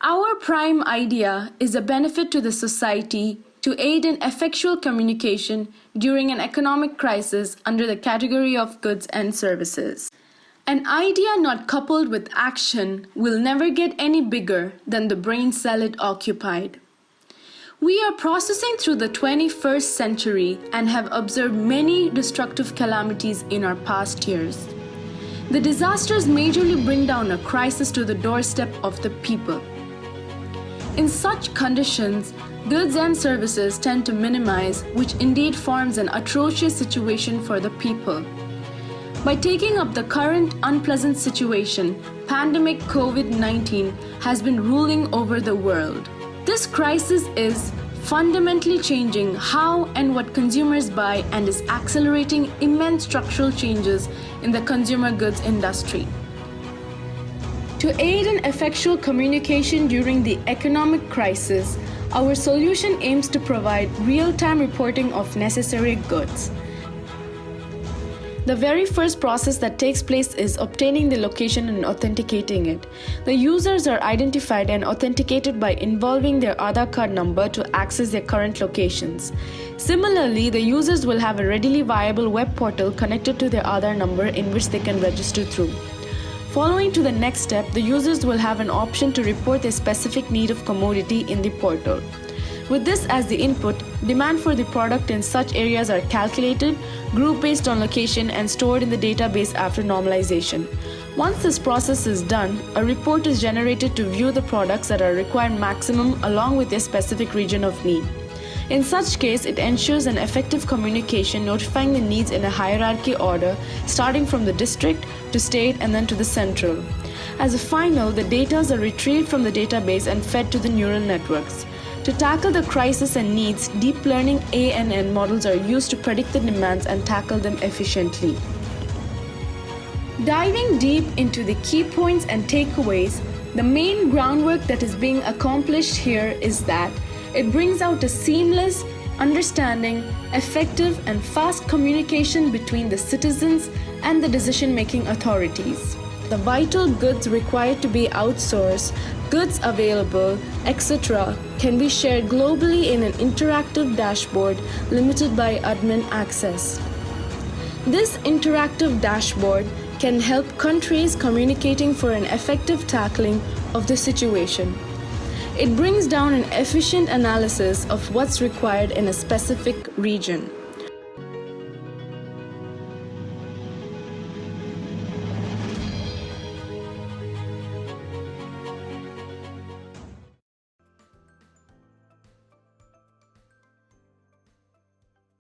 Our prime idea is a benefit to the society to aid in effectual communication during an economic crisis under the category of goods and services. An idea not coupled with action will never get any bigger than the brain cell it occupied. We are processing through the 21st century and have observed many destructive calamities in our past years. The disasters majorly bring down a crisis to the doorstep of the people. In such conditions, goods and services tend to minimize, which indeed forms an atrocious situation for the people. By taking up the current unpleasant situation, pandemic COVID-19 has been ruling over the world. This crisis is fundamentally changing how and what consumers buy and is accelerating immense structural changes in the consumer goods industry. To aid in effectual communication during the economic crisis, our solution aims to provide real-time reporting of necessary goods. The very first process that takes place is obtaining the location and authenticating it. The users are identified and authenticated by involving their Aadhaar card number to access their current locations. Similarly, the users will have a readily viable web portal connected to their Aadhaar number in which they can register through. Following to the next step, the users will have an option to report their specific need of commodity in the portal. With this as the input, demand for the product in such areas are calculated, grouped based on location and stored in the database after normalization. Once this process is done, a report is generated to view the products that are required maximum along with their specific region of need. In such case, it ensures an effective communication notifying the needs in a hierarchy order starting from the district to state and then to the central. As a final, the data are retrieved from the database and fed to the neural networks. To tackle the crisis and needs, deep learning ANN models are used to predict the demands and tackle them efficiently. Diving deep into the key points and takeaways, the main groundwork that is being accomplished here is that it brings out a seamless, understanding, effective, and fast communication between the citizens and the decision-making authorities. The vital goods required to be outsourced, goods available, etc. can be shared globally in an interactive dashboard limited by admin access. This interactive dashboard can help countries communicating for an effective tackling of the situation. It brings down an efficient analysis of what's required in a specific region.